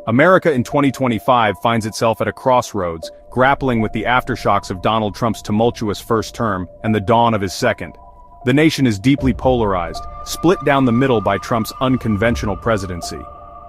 America in 2025 finds itself at a crossroads, grappling with the aftershocks of Donald Trump's tumultuous first term and the dawn of his second. The nation is deeply polarized, split down the middle by Trump's unconventional presidency.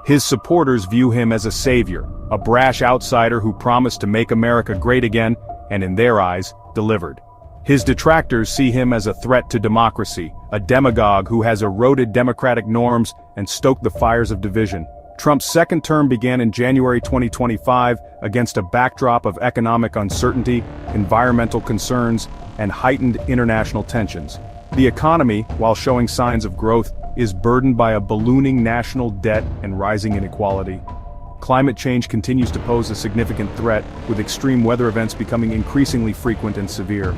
His supporters view him as a savior, a brash outsider who promised to make America great again, and in their eyes, delivered. His detractors see him as a threat to democracy, a demagogue who has eroded democratic norms and stoked the fires of division. Trump's second term began in January 2025 against a backdrop of economic uncertainty, environmental concerns, and heightened international tensions. The economy, while showing signs of growth, is burdened by a ballooning national debt and rising inequality. Climate change continues to pose a significant threat, with extreme weather events becoming increasingly frequent and severe.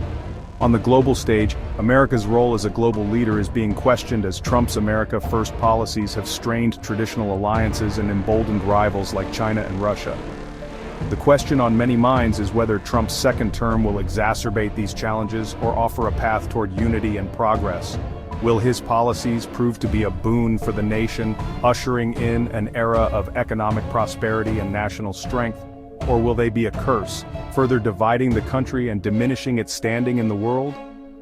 On the global stage, America's role as a global leader is being questioned as Trump's America First policies have strained traditional alliances and emboldened rivals like China and Russia. The question on many minds is whether Trump's second term will exacerbate these challenges or offer a path toward unity and progress. Will his policies prove to be a boon for the nation, ushering in an era of economic prosperity and national strength? Or will they be a curse, further dividing the country and diminishing its standing in the world?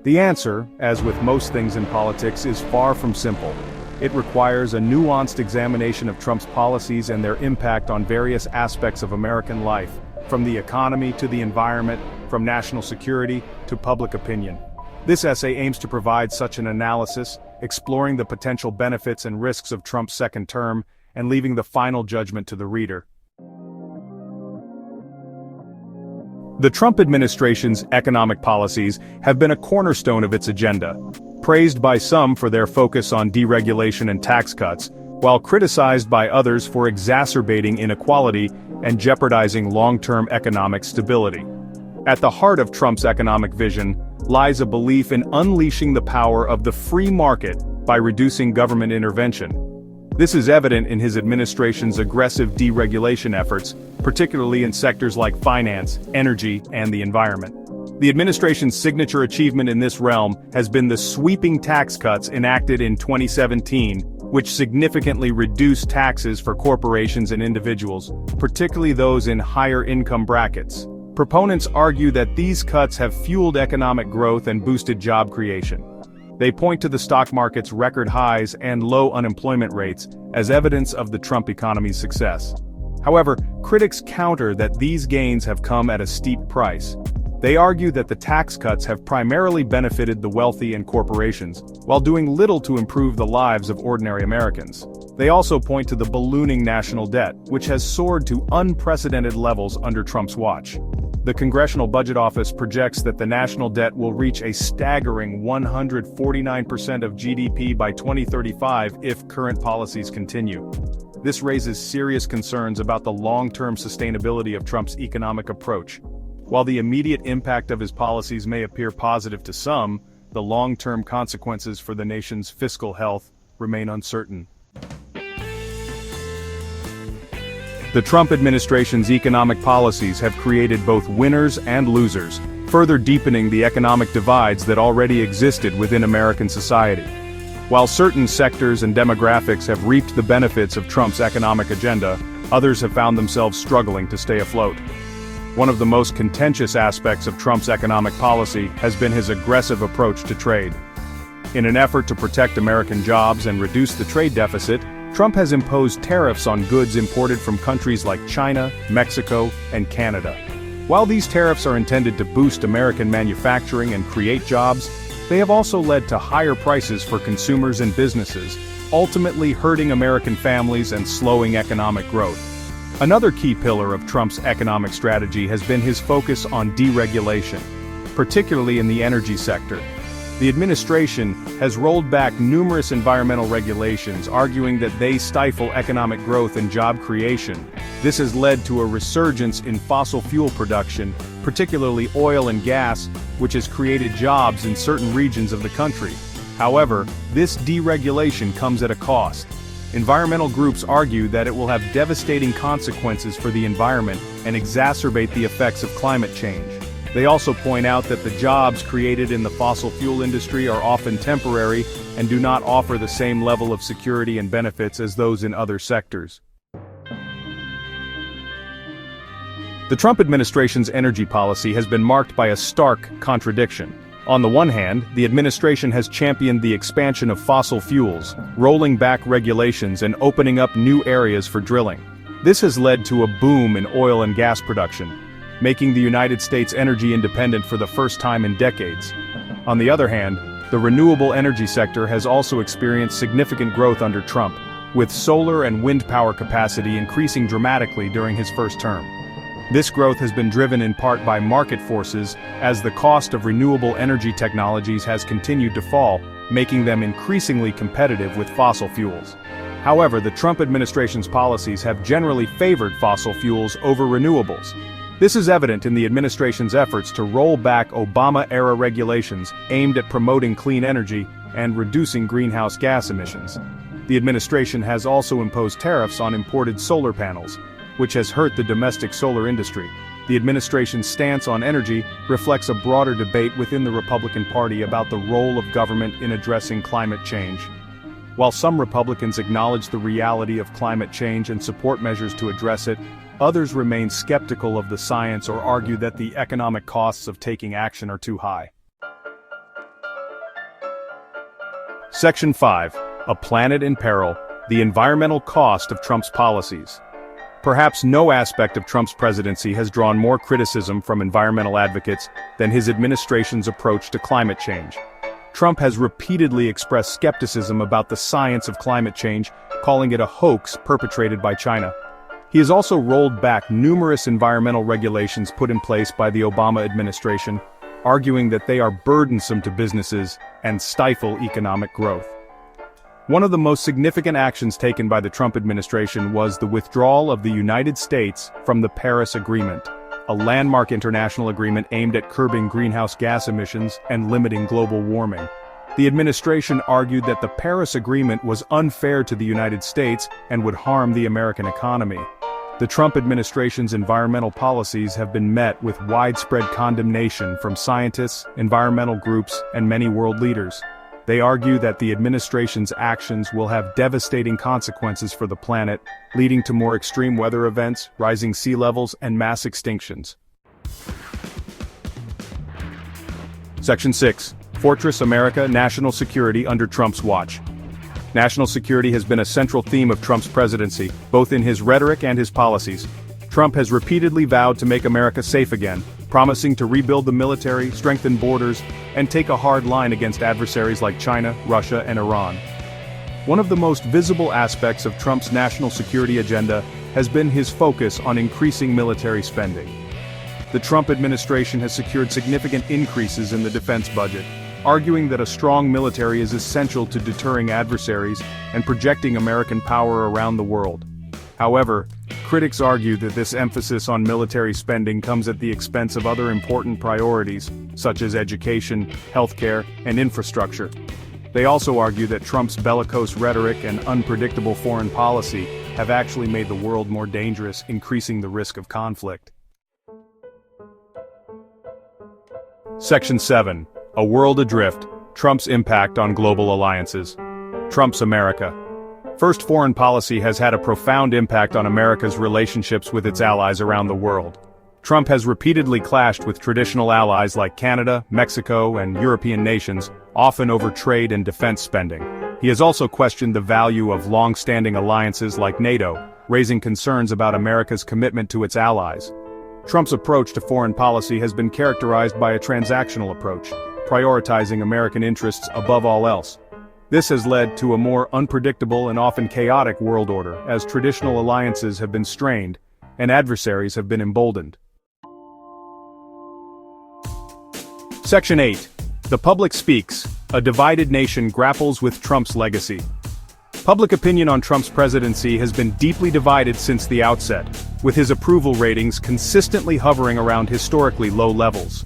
The answer, as with most things in politics, is far from simple. It requires a nuanced examination of Trump's policies and their impact on various aspects of American life, from the economy to the environment, from national security to public opinion. This essay aims to provide such an analysis, exploring the potential benefits and risks of Trump's second term, and leaving the final judgment to the reader. The Trump administration's economic policies have been a cornerstone of its agenda, praised by some for their focus on deregulation and tax cuts, while criticized by others for exacerbating inequality and jeopardizing long-term economic stability. At the heart of Trump's economic vision lies a belief in unleashing the power of the free market by reducing government intervention. This is evident in his administration's aggressive deregulation efforts, particularly in sectors like finance, energy, and the environment. The administration's signature achievement in this realm has been the sweeping tax cuts enacted in 2017, which significantly reduced taxes for corporations and individuals, particularly those in higher income brackets. Proponents argue that these cuts have fueled economic growth and boosted job creation. They point to the stock market's record highs and low unemployment rates as evidence of the Trump economy's success. However, critics counter that these gains have come at a steep price. They argue that the tax cuts have primarily benefited the wealthy and corporations, while doing little to improve the lives of ordinary Americans. They also point to the ballooning national debt, which has soared to unprecedented levels under Trump's watch. The Congressional Budget Office projects that the national debt will reach a staggering 149% of GDP by 2035 if current policies continue. This raises serious concerns about the long-term sustainability of Trump's economic approach. While the immediate impact of his policies may appear positive to some, the long-term consequences for the nation's fiscal health remain uncertain. The Trump administration's economic policies have created both winners and losers, further deepening the economic divides that already existed within American society. While certain sectors and demographics have reaped the benefits of Trump's economic agenda, others have found themselves struggling to stay afloat. One of the most contentious aspects of Trump's economic policy has been his aggressive approach to trade. In an effort to protect American jobs and reduce the trade deficit, Trump has imposed tariffs on goods imported from countries like China, Mexico, and Canada. While these tariffs are intended to boost American manufacturing and create jobs, they have also led to higher prices for consumers and businesses, ultimately hurting American families and slowing economic growth. Another key pillar of Trump's economic strategy has been his focus on deregulation, particularly in the energy sector. The administration has rolled back numerous environmental regulations, arguing that they stifle economic growth and job creation. This has led to a resurgence in fossil fuel production, particularly oil and gas, which has created jobs in certain regions of the country. However, this deregulation comes at a cost. Environmental groups argue that it will have devastating consequences for the environment and exacerbate the effects of climate change. They also point out that the jobs created in the fossil fuel industry are often temporary and do not offer the same level of security and benefits as those in other sectors. The Trump administration's energy policy has been marked by a stark contradiction. On the one hand, the administration has championed the expansion of fossil fuels, rolling back regulations and opening up new areas for drilling. This has led to a boom in oil and gas production, making the United States energy independent for the first time in decades. On the other hand, the renewable energy sector has also experienced significant growth under Trump, with solar and wind power capacity increasing dramatically during his first term. This growth has been driven in part by market forces, as the cost of renewable energy technologies has continued to fall, making them increasingly competitive with fossil fuels. However, the Trump administration's policies have generally favored fossil fuels over renewables. This is evident in the administration's efforts to roll back Obama-era regulations aimed at promoting clean energy and reducing greenhouse gas emissions. The administration has also imposed tariffs on imported solar panels, which has hurt the domestic solar industry. The administration's stance on energy reflects a broader debate within the Republican Party about the role of government in addressing climate change. While some Republicans acknowledge the reality of climate change and support measures to address it, others remain skeptical of the science or argue that the economic costs of taking action are too high. Section 5. A Planet in Peril: The Environmental Cost of Trump's Policies. Perhaps no aspect of Trump's presidency has drawn more criticism from environmental advocates than his administration's approach to climate change. Trump has repeatedly expressed skepticism about the science of climate change, calling it a hoax perpetrated by China. He has also rolled back numerous environmental regulations put in place by the Obama administration, arguing that they are burdensome to businesses and stifle economic growth. One of the most significant actions taken by the Trump administration was the withdrawal of the United States from the Paris Agreement, a landmark international agreement aimed at curbing greenhouse gas emissions and limiting global warming. The administration argued that the Paris Agreement was unfair to the United States and would harm the American economy. The Trump administration's environmental policies have been met with widespread condemnation from scientists, environmental groups, and many world leaders. They argue that the administration's actions will have devastating consequences for the planet, leading to more extreme weather events, rising sea levels, and mass extinctions. Section 6. Fortress America: National Security under Trump's Watch. National security has been a central theme of Trump's presidency, both in his rhetoric and his policies. Trump has repeatedly vowed to make America safe again, promising to rebuild the military, strengthen borders, and take a hard line against adversaries like China, Russia, and Iran. One of the most visible aspects of Trump's national security agenda has been his focus on increasing military spending. The Trump administration has secured significant increases in the defense budget, arguing that a strong military is essential to deterring adversaries and projecting American power around the world. However, critics argue that this emphasis on military spending comes at the expense of other important priorities, such as education, healthcare, and infrastructure. They also argue that Trump's bellicose rhetoric and unpredictable foreign policy have actually made the world more dangerous, increasing the risk of conflict. Section 7. A World Adrift: Trump's Impact on Global Alliances. Trump's America. First, foreign policy has had a profound impact on America's relationships with its allies around the world. Trump has repeatedly clashed with traditional allies like Canada, Mexico, and European nations, often over trade and defense spending. He has also questioned the value of long-standing alliances like NATO, raising concerns about America's commitment to its allies. Trump's approach to foreign policy has been characterized by a transactional approach, prioritizing American interests above all else. This has led to a more unpredictable and often chaotic world order, as traditional alliances have been strained and adversaries have been emboldened. Section 8. The Public Speaks: A Divided Nation Grapples with Trump's Legacy. Public opinion on Trump's presidency has been deeply divided since the outset, with his approval ratings consistently hovering around historically low levels.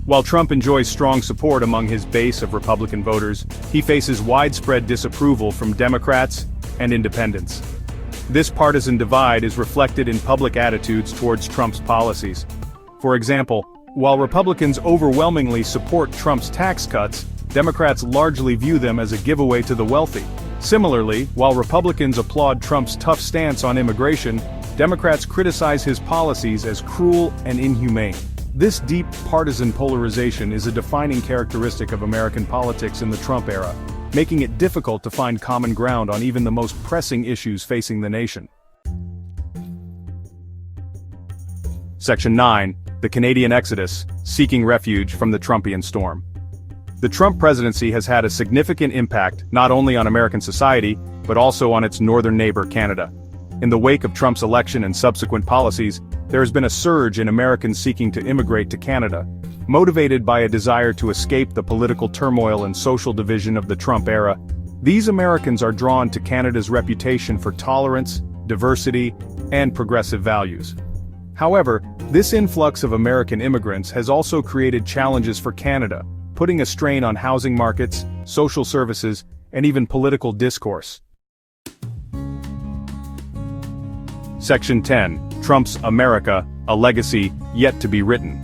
While Trump enjoys strong support among his base of Republican voters, he faces widespread disapproval from Democrats and independents. This partisan divide is reflected in public attitudes towards Trump's policies. For example, while Republicans overwhelmingly support Trump's tax cuts, Democrats largely view them as a giveaway to the wealthy, Similarly, while Republicans applaud Trump's tough stance on immigration, Democrats criticize his policies as cruel and inhumane. This deep partisan polarization is a defining characteristic of American politics in the Trump era, making it difficult to find common ground on even the most pressing issues facing the nation. Section 9. The Canadian Exodus, Seeking Refuge from the Trumpian Storm. The Trump presidency has had a significant impact not only on American society, but also on its northern neighbor, Canada. In the wake of Trump's election and subsequent policies, there has been a surge in Americans seeking to immigrate to Canada, motivated by a desire to escape the political turmoil and social division of the Trump era. These Americans are drawn to Canada's reputation for tolerance, diversity, and progressive values. However, this influx of American immigrants has also created challenges for Canada, putting a strain on housing markets, social services, and even political discourse. Section 10. Trump's America, a legacy yet to be written.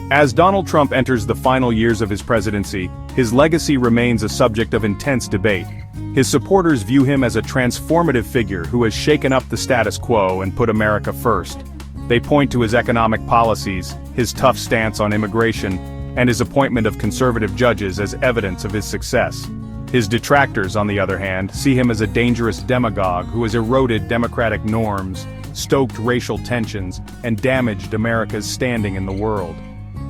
As Donald Trump enters the final years of his presidency, his legacy remains a subject of intense debate. His supporters view him as a transformative figure who has shaken up the status quo and put America first. They point to his economic policies, his tough stance on immigration, and his appointment of conservative judges as evidence of his success. His detractors, on the other hand, see him as a dangerous demagogue who has eroded democratic norms, stoked racial tensions, and damaged America's standing in the world.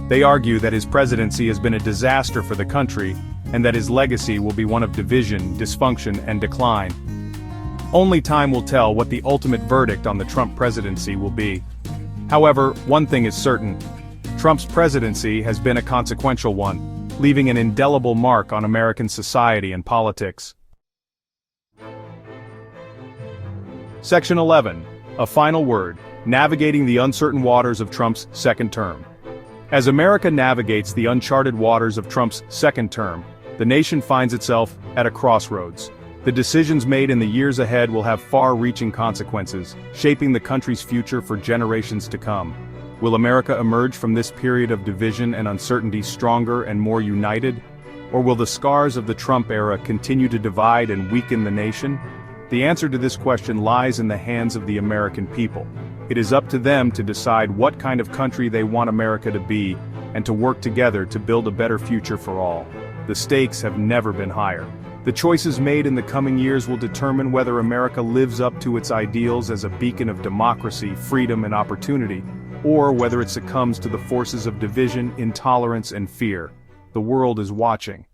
They argue that his presidency has been a disaster for the country, and that his legacy will be one of division, dysfunction, and decline. Only time will tell what the ultimate verdict on the Trump presidency will be. However, one thing is certain: Trump's presidency has been a consequential one, leaving an indelible mark on American society and politics. Section 11. A final word, navigating the uncertain waters of Trump's second term. As America navigates the uncharted waters of Trump's second term, the nation finds itself at a crossroads. The decisions made in the years ahead will have far-reaching consequences, shaping the country's future for generations to come. Will America emerge from this period of division and uncertainty stronger and more united? Or will the scars of the Trump era continue to divide and weaken the nation? The answer to this question lies in the hands of the American people. It is up to them to decide what kind of country they want America to be, and to work together to build a better future for all. The stakes have never been higher. The choices made in the coming years will determine whether America lives up to its ideals as a beacon of democracy, freedom, and opportunity, or whether it succumbs to the forces of division, intolerance, and fear. The world is watching.